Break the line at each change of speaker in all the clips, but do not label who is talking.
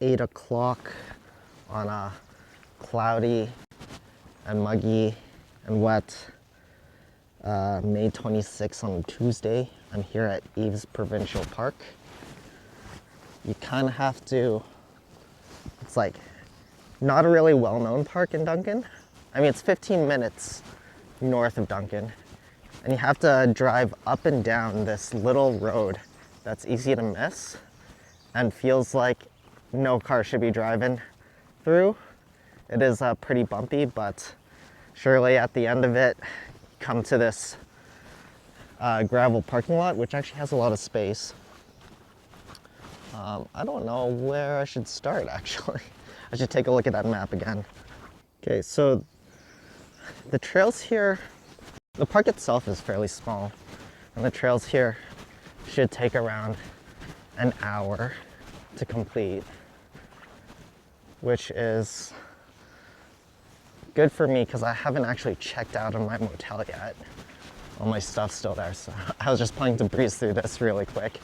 8 o'clock on a cloudy and muggy and wet May 26th on Tuesday. I'm here at Eves Provincial Park. You kind of have to, it's like not a really well-known park in Duncan. I mean, it's 15 minutes north of Duncan, and you have to drive up and down this little road that's easy to miss and feels like no car should be driving through. It is pretty bumpy, but surely at the end of it, you come to this gravel parking lot, which actually has a lot of space. I don't know where I should start, actually. I should take a look at that map again. Okay, so the trails here, the park itself is fairly small, and the trails here should take around an hour to complete, which is good for me because I haven't actually checked out of my motel yet. All my stuff's still there, so I was just planning to breeze through this really quick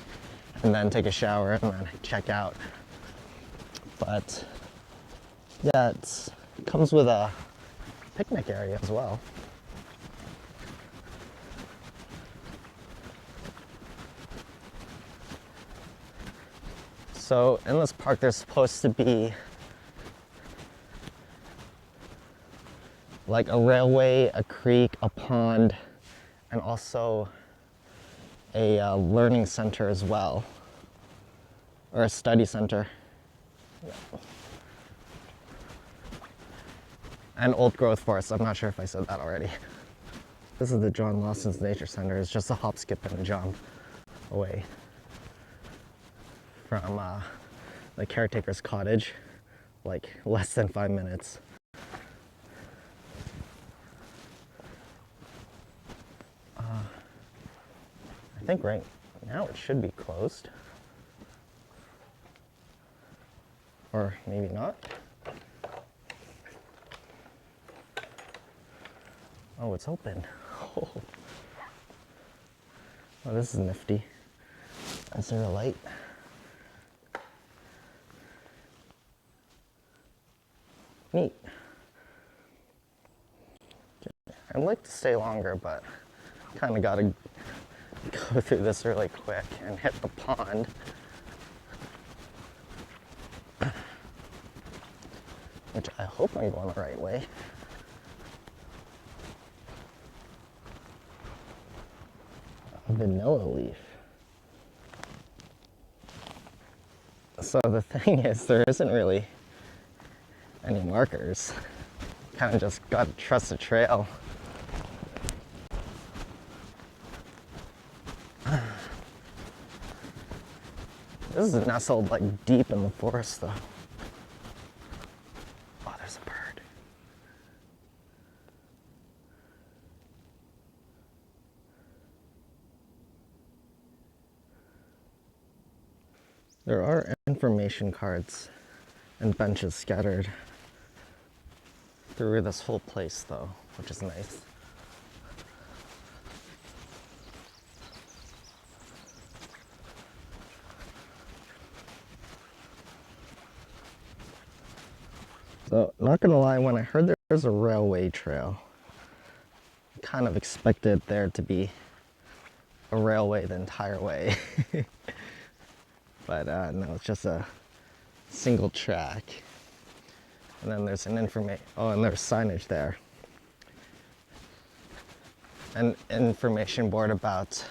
and then take a shower and then check out. But yeah, it comes with a picnic area as well. So in this park, there's supposed to be like a railway, a creek, a pond, and also a learning center as well, or a study center. And old growth forest. I'm not sure if I said that already. This is the John Lawson's Nature Center. It's just a hop, skip, and a jump away from the caretaker's cottage, like less than 5 minutes. I think right now it should be closed. Or maybe not. Oh, it's open. Oh, this is nifty. Is there a light? Neat. I'd like to stay longer, but kind of got to go through this really quick and hit the pond. Which I hope I'm going the right way. A vanilla leaf. So the thing is, there isn't really any markers. Kind of just got to trust the trail. This is nestled like deep in the forest though. Oh, there's a bird. There are information cards and benches scattered through this whole place though, which is nice. So, not gonna lie, when I heard there's a railway trail, I kind of expected there to be a railway the entire way. But no, it's just a single track. And then there's an and there's signage there. An information board about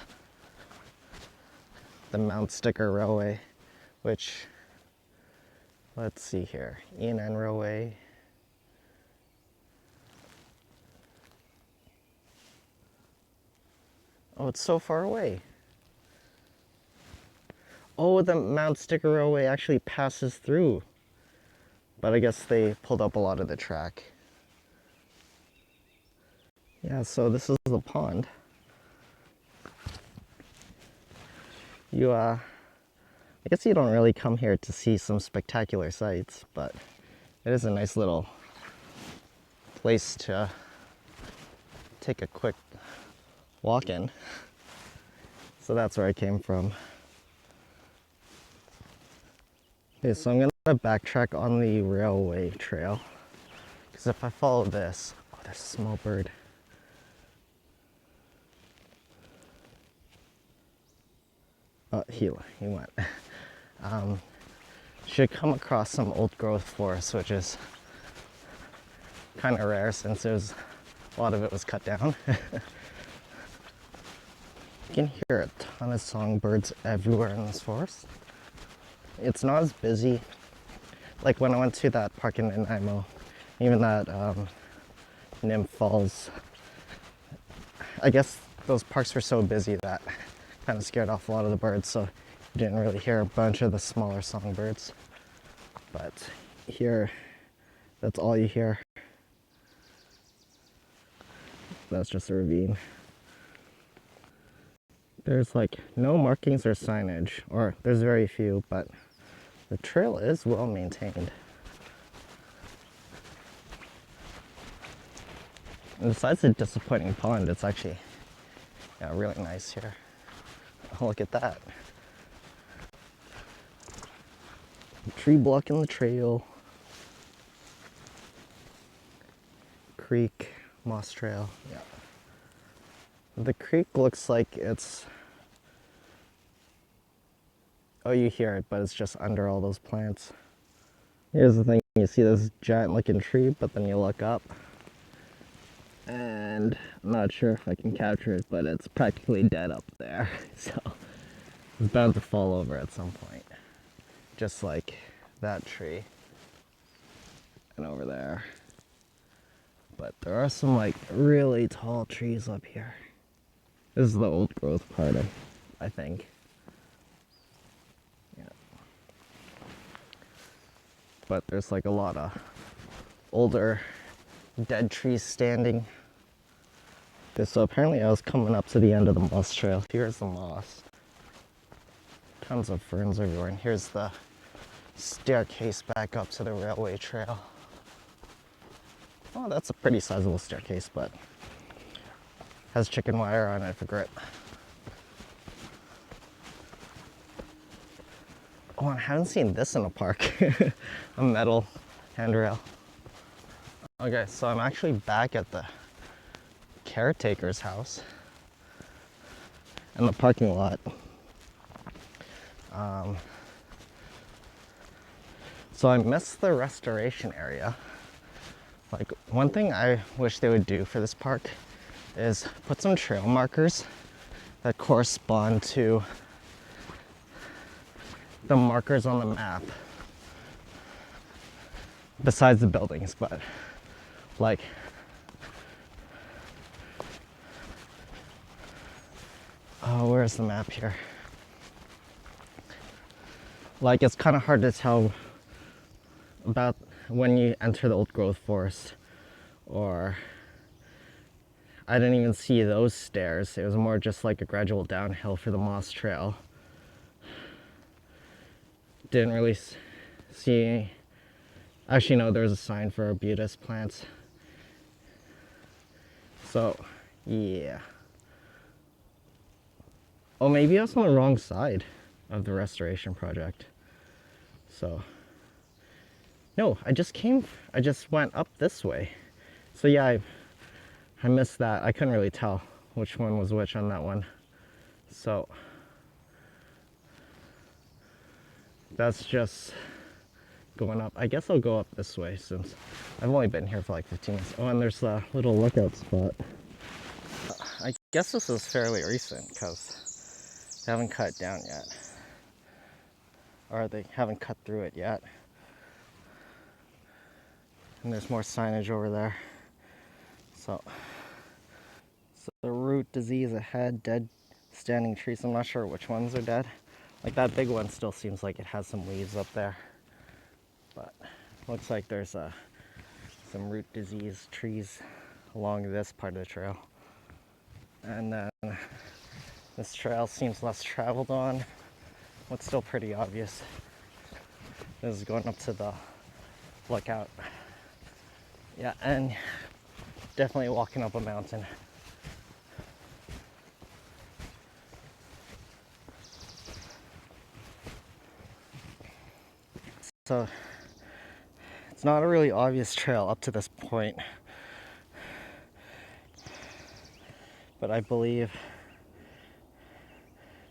the Mount Sticker Railway, which, let's see here, E&N Railway. Oh, it's so far away. Oh, the Mount Sticker Railway actually passes through. But I guess they pulled up a lot of the track. Yeah, so this is the pond. I guess you don't really come here to see some spectacular sights, but it is a nice little place to take a quick walk in. So that's where I came from. Okay, so I'm gonna to backtrack on the railway trail, because if I follow this, oh, there's a small bird. Oh, he went. Should come across some old growth forest, which is kind of rare since a lot of it was cut down. You can hear a ton of songbirds everywhere in this forest. It's not as busy. Like when I went to that park in Nanaimo, even that Nymph Falls, I guess those parks were so busy that kind of scared off a lot of the birds, so you didn't really hear a bunch of the smaller songbirds. But here, that's all you hear. That's just a ravine. There's like no markings or signage, or there's very few, but the trail is well maintained. And besides the disappointing pond, it's actually really nice here. Oh, look at that. Tree blocking the trail. Creek, moss trail, yeah. The creek looks like it's, oh, you hear it, but it's just under all those plants. Here's the thing, you see this giant looking tree, but then you look up, and I'm not sure if I can capture it, but it's practically dead up there, so it's bound to fall over at some point, just like that tree, and over there. But there are some like really tall trees up here. This is the old growth part, I think. Yeah. But there's like a lot of older dead trees standing. So apparently I was coming up to the end of the moss trail. Here's the moss. Tons of ferns everywhere. And here's the staircase back up to the railway trail. Oh, that's a pretty sizable staircase, but has chicken wire on it for grip. Oh, I haven't seen this in a park. A metal handrail. Okay, so I'm actually back at the caretaker's house in the parking lot. So I missed the restoration area. Like, one thing I wish they would do for this park is put some trail markers that correspond to the markers on the map besides the buildings, but like oh, where's the map here? Like, it's kind of hard to tell about when you enter the old growth forest, or I didn't even see those stairs. It was more just like a gradual downhill for the moss trail. Didn't really see. Actually, no, there's a sign for arbutus plants. So, yeah. Oh, maybe I was on the wrong side of the restoration project. So, no, I just went up this way. So yeah, I missed that. I couldn't really tell which one was which on that one. So that's just going up. I guess I'll go up this way since I've only been here for like 15 minutes. Oh, and there's a little lookout spot. I guess this is fairly recent because they haven't cut down yet. Or they haven't cut through it yet. And there's more signage over there. So the root disease ahead, dead standing trees. I'm not sure which ones are dead. Like that big one still seems like it has some leaves up there. But looks like there's some root disease trees along this part of the trail. And then this trail seems less traveled on. Looks still pretty obvious. This is going up to the lookout. Yeah, and definitely walking up a mountain. So it's not a really obvious trail up to this point, but I believe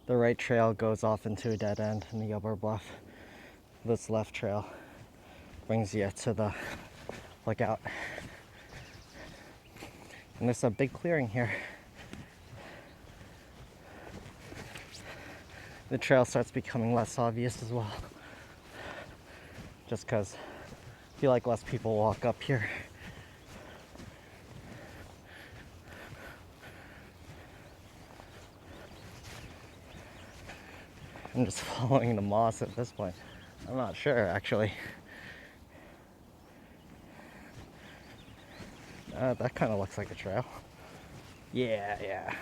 the right trail goes off into a dead end in the upper bluff. This left trail brings you to the lookout. And there's a big clearing here. The trail starts becoming less obvious as well, just because I feel like less people walk up here. I'm just following the moss at this point. I'm not sure, actually. That kind of looks like a trail. Yeah.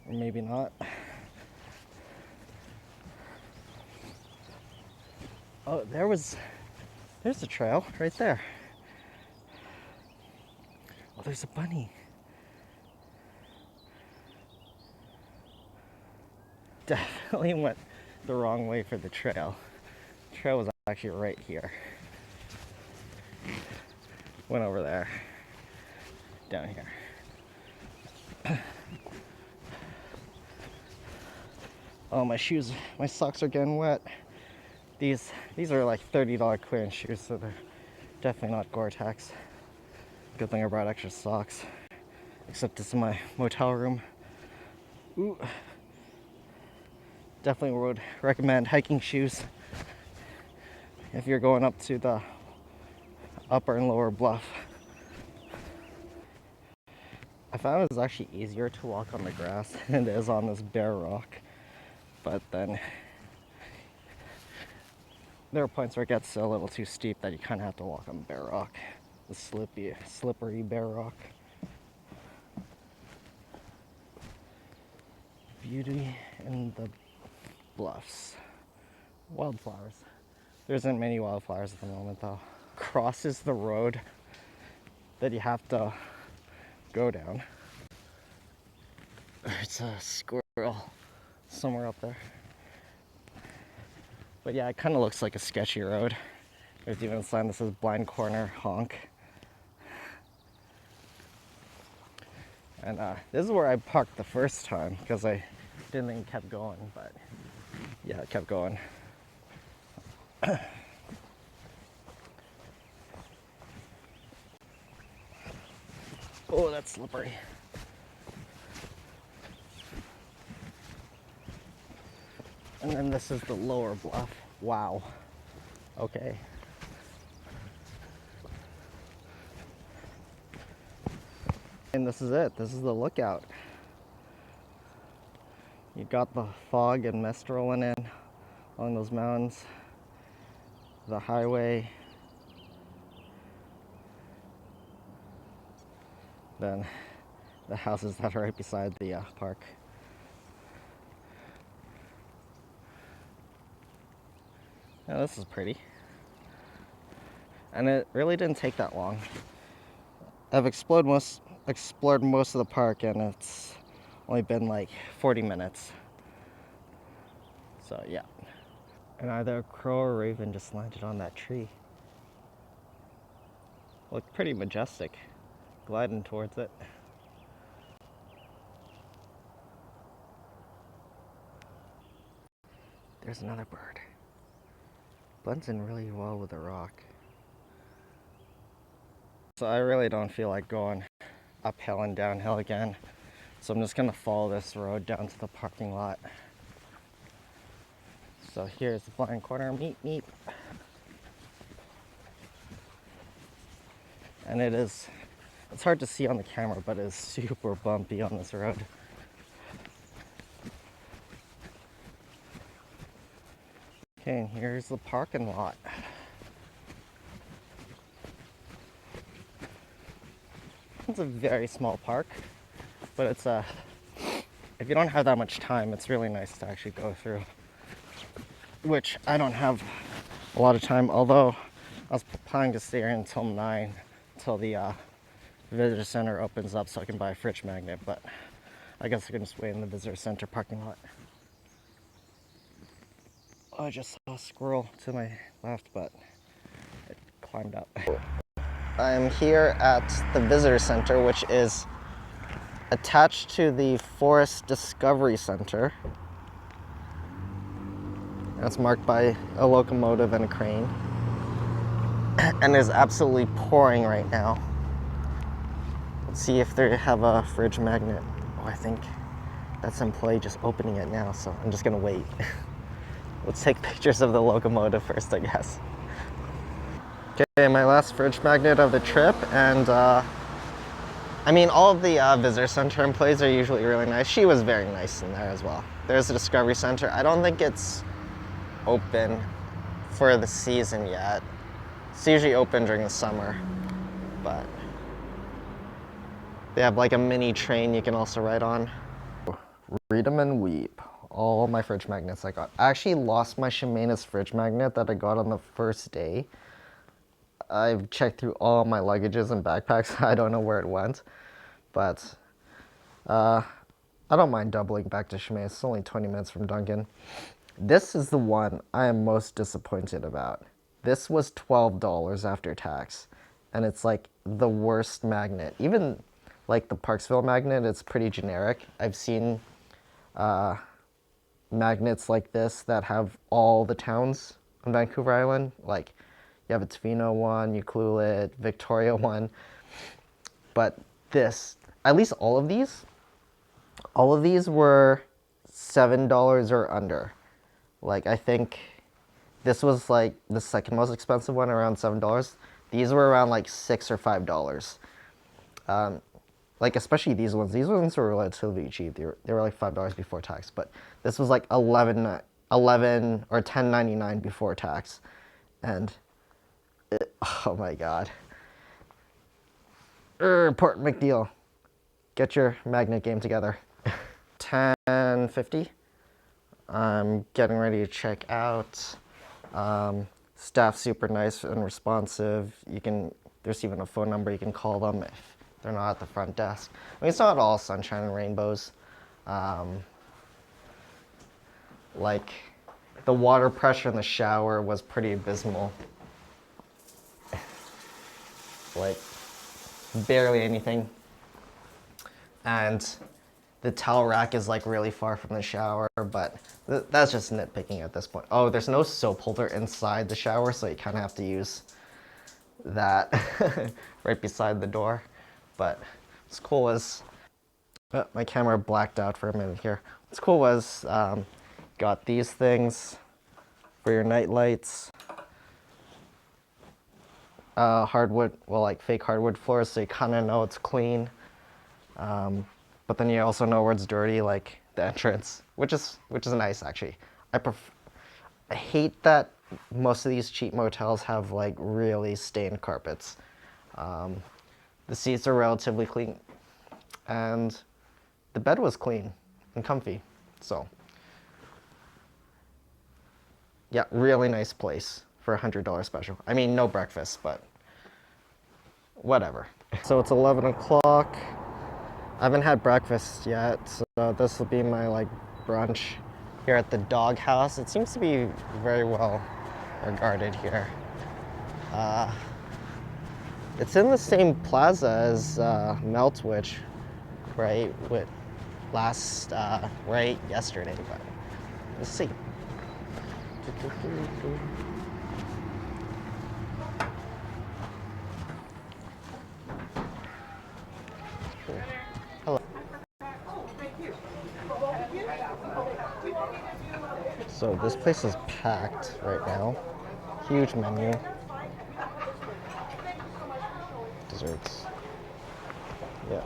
Or maybe not. Oh, there's a trail right there. Oh, there's a bunny. Definitely went the wrong way for the trail. The trail was actually right here. Went over there. Down here. Oh, my shoes, my socks are getting wet. These are like $30 clearance shoes, so they're definitely not Gore-Tex. Good thing I brought extra socks. Except this is my motel room. Ooh. Definitely would recommend hiking shoes if you're going up to the upper and lower bluff. I found it was actually easier to walk on the grass than it is on this bare rock. But then there are points where it gets a little too steep that you kind of have to walk on bare rock. The slippery bare rock. Beauty in the bluffs. Wildflowers. There isn't many wildflowers at the moment though. Crosses the road that you have to go down. It's a squirrel somewhere up there. But yeah, it kind of looks like a sketchy road. There's even a sign that says blind corner honk. And this is where I parked the first time because I didn't think it kept going, but yeah, it kept going. Oh, that's slippery. And then this is the lower bluff. Wow. Okay. And this is it. This is the lookout. You got the fog and mist rolling in along those mountains. The highway. Then the houses that are right beside the park. Now this is pretty. And it really didn't take that long. I've explored most of the park and it's only been like 40 minutes. So yeah. And either a crow or a raven just landed on that tree. Looked pretty majestic, gliding towards it. There's another bird. Blends in really well with the rock. So I really don't feel like going uphill and downhill again. So I'm just gonna follow this road down to the parking lot. So here's the blind corner, meep. And it's hard to see on the camera, but it's super bumpy on this road. Okay, and here's the parking lot. It's a very small park, but it's if you don't have that much time, it's really nice to actually go through. Which I don't have a lot of time, although I was planning to stay here until 9, until the visitor center opens up so I can buy a fridge magnet, but I guess I can just wait in the visitor center parking lot. Oh, I just saw a squirrel to my left, but it climbed up. I'm here at the visitor center, which is attached to the Forest Discovery Center. That's marked by a locomotive and a crane. And is absolutely pouring right now. Let's see if they have a fridge magnet. Oh, I think that's an employee just opening it now, so I'm just gonna wait. Let's take pictures of the locomotive first, I guess. Okay, my last fridge magnet of the trip, and I mean, all of the visitor center employees are usually really nice. She was very nice in there as well. There's a Discovery Center. I don't think it's open for the season yet. It's usually open during the summer, but they have like a mini train you can also ride on. Read 'em and weep. All my fridge magnets I got. I actually lost my Shimana's fridge magnet that I got on the first day. I've checked through all my luggages and backpacks. I don't know where it went, but I don't mind doubling back to Shimane. It's only 20 minutes from Duncan. This is the one I am most disappointed about. This was $12 after tax, and it's like the worst magnet. Even like the Parksville magnet, it's pretty generic. I've seen magnets like this that have all the towns on Vancouver Island. Like you have a Tofino one, Ucluelet, Victoria one. But this, at least all of these were $7 or under. Like I think this was like the second most expensive one, around $7. These were around like $6 or $5. Like especially these ones were relatively cheap. They were like $5 before tax, but this was like 11 or $10.99 before tax, and oh my god. Port McNeil, get your magnet game together. 10:50. I'm getting ready to check out. Staff super nice and responsive. There's even a phone number you can call them if they're not at the front desk. I mean, it's not all sunshine and rainbows. Like the water pressure in the shower was pretty abysmal. Like barely anything. And the towel rack is like really far from the shower, but that's just nitpicking at this point. Oh, there's no soap holder inside the shower, so you kind of have to use that right beside the door. But what's cool was, my camera blacked out for a minute here. What's cool was, got these things for your night lights. Hardwood, well, like fake hardwood floors, so you kind of know it's clean. But then you also know where it's dirty, like the entrance, which is nice actually. I hate that most of these cheap motels have like really stained carpets. The seats are relatively clean, and the bed was clean and comfy. So yeah, really nice place for a $100 special. I mean, no breakfast, but whatever. So it's 11 o'clock. I haven't had breakfast yet, so this will be my like brunch here at the dog house. It seems to be very well regarded here. It's in the same plaza as Meltwich, right? With right yesterday, but let's see. Hello. So this place is packed right now. Huge menu. Desserts. Yeah.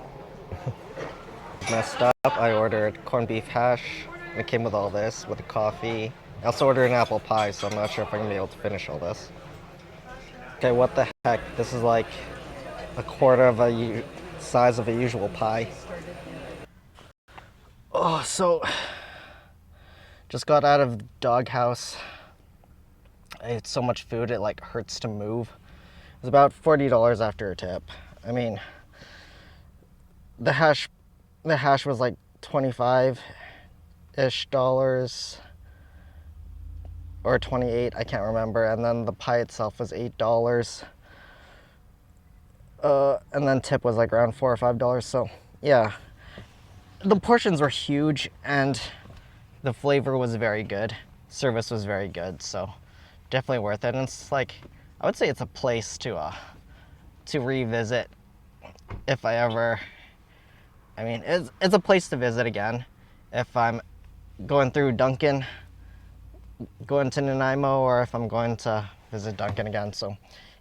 Messed up. I ordered corned beef hash. It came with all this, with the coffee. I also ordered an apple pie, so I'm not sure if I'm gonna be able to finish all this. Okay, what the heck? This is like a quarter of a size of a usual pie. Oh, so just got out of the doghouse. I ate so much food it like hurts to move. It was about $40 after a tip. I mean, the hash was like 25-ish dollars or 28, I can't remember. And then the pie itself was $8. And then tip was like around $4 or $5. So yeah, the portions were huge and the flavor was very good. Service was very good, so definitely worth it. And it's like, I would say it's a place to revisit if I ever, I mean, it's a place to visit again. If I'm going through Duncan, going to Nanaimo, or if I'm going to visit Duncan again. So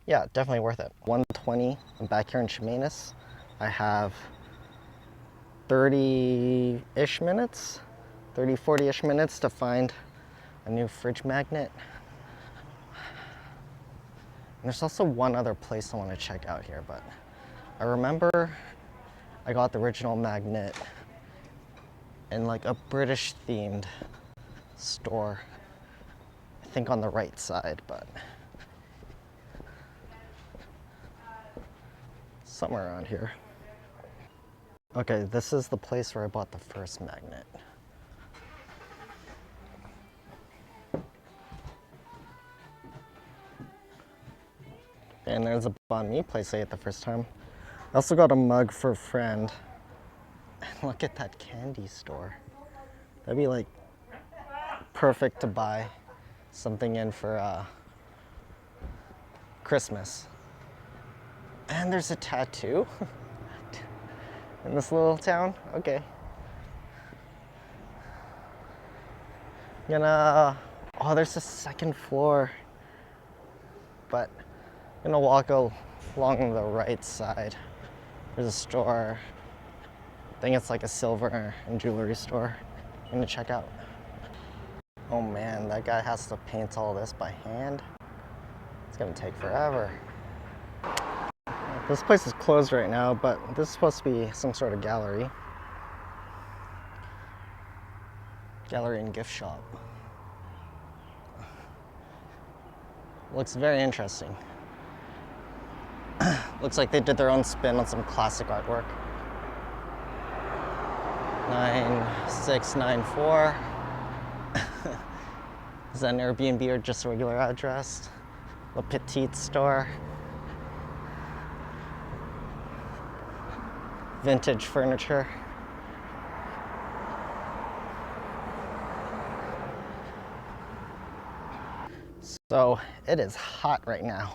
yeah, definitely worth it. 1:20, I'm back here in Chemainus. I have 30-ish minutes, 30, 40-ish minutes to find a new fridge magnet. And there's also one other place I want to check out here, but I remember I got the original magnet in like a British themed store. I think on the right side, but somewhere around here. Okay, this is the place where I bought the first magnet. And there's a banh mi place I ate the first time. I also got a mug for a friend. And look at that candy store. That'd be like perfect to buy something in for Christmas. And there's a tattoo in this little town. Okay. Oh, there's a second floor. But I'm gonna walk along the right side. There's a store. I think it's like a silver and jewelry store. I'm gonna check out. Oh man, that guy has to paint all this by hand. It's gonna take forever. This place is closed right now, but this is supposed to be some sort of gallery. Gallery and gift shop. Looks very interesting. Looks like they did their own spin on some classic artwork. 9694. Is that an Airbnb or just a regular address? Le Petit store. Vintage furniture. So it is hot right now.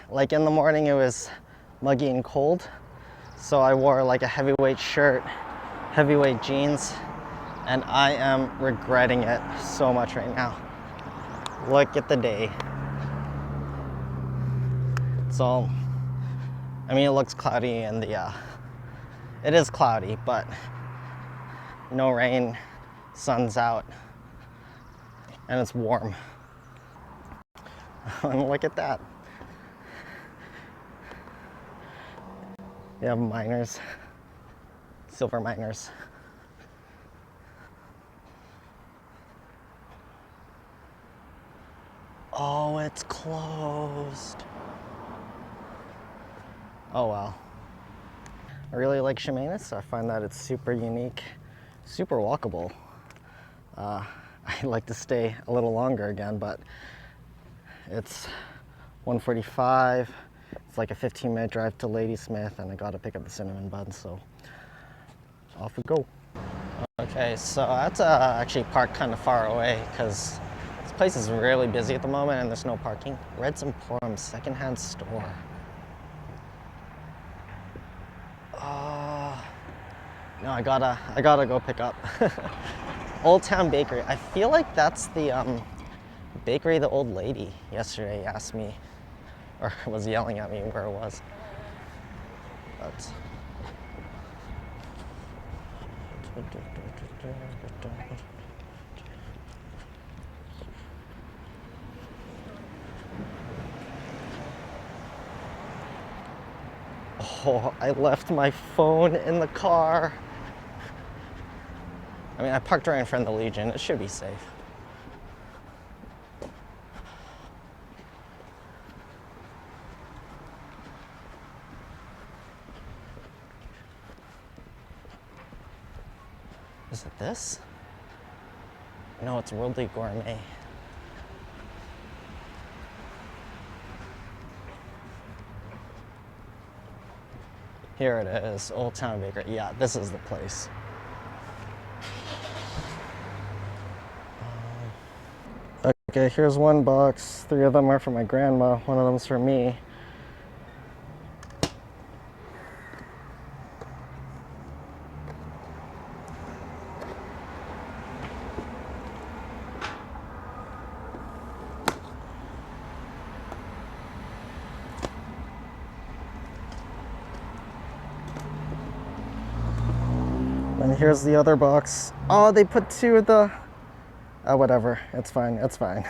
Like in the morning it was muggy and cold, so I wore like a heavyweight shirt, heavyweight jeans, and I am regretting it so much right now. Look at the day. So, I mean, it looks cloudy and it is cloudy, but no rain, sun's out, and it's warm. And look at that. You have miners, silver miners. Oh, it's closed. Oh well. I really like Chemainus. I find that it's super unique, super walkable. I'd like to stay a little longer again, but it's 1:45. It's like a 15-minute drive to Ladysmith, and I gotta pick up the cinnamon buns, so off we go. Okay, so I had to actually park kind of far away because this place is really busy at the moment and there's no parking. Red's Emporium secondhand store. No, I gotta go pick up. Old Town Bakery. I feel like that's the bakery the old lady yesterday asked me, or was yelling at me where it was. But oh, I left my phone in the car. I mean, I parked right in front of the Legion. It should be safe. Is it this? No, it's Worldly Gourmet. Here it is, Old Town Bakery. Yeah, this is the place. Okay, here's one box. 3 of them are for my grandma. 1 of them's for me. And here's the other box. Oh, they put 2 of the... Oh, whatever. It's fine. It's fine.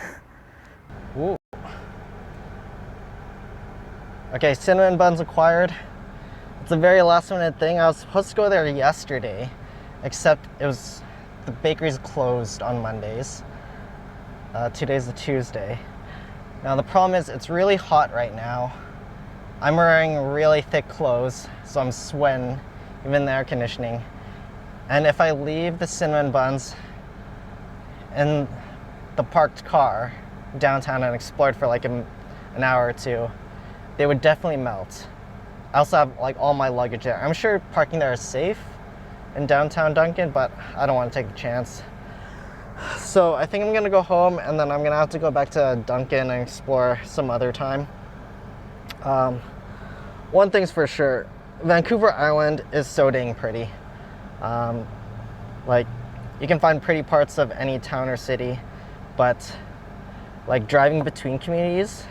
Ooh. Okay, cinnamon buns acquired. It's a very last minute thing. I was supposed to go there yesterday, except the bakery's closed on Mondays. Today's a Tuesday. Now the problem is it's really hot right now. I'm wearing really thick clothes, so I'm sweating, even in the air conditioning. And if I leave the cinnamon buns in the parked car downtown and explored for like an hour or 2, they would definitely melt. I also have like all my luggage there. I'm sure parking there is safe in downtown Duncan, but I don't want to take the chance. So I think I'm gonna go home, and then I'm gonna have to go back to Duncan and explore some other time. One thing's for sure, Vancouver Island is so dang pretty. Like, you can find pretty parts of any town or city, but like driving between communities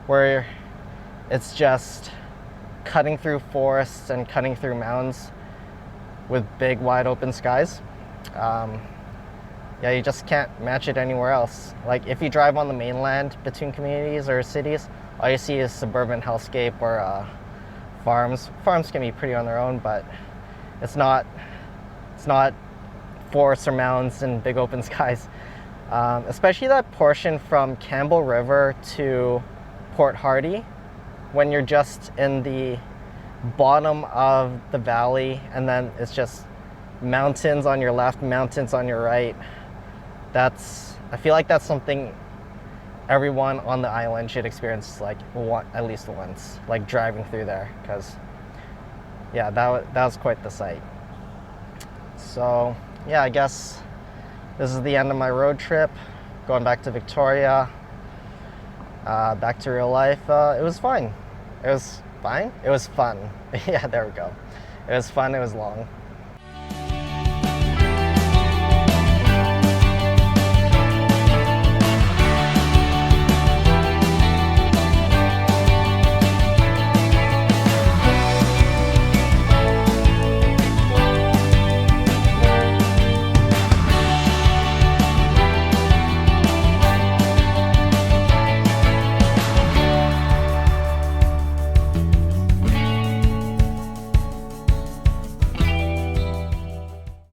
where it's just cutting through forests and cutting through mountains with big wide open skies, yeah, you just can't match it anywhere else. Like, if you drive on the mainland between communities or cities, all you see is suburban hellscape or farms. Farms can be pretty on their own, but it's not forests or mountains and big open skies. Especially that portion from Campbell River to Port Hardy, when you're just in the bottom of the valley, and then it's just mountains on your left, mountains on your right. I feel like that's something everyone on the island should experience, like at least once, like driving through there, because yeah, that was quite the sight. So yeah, I guess this is the end of my road trip, going back to Victoria, back to real life. It was fine. It was fine. It was fun. Yeah, there we go. It was fun. It was long.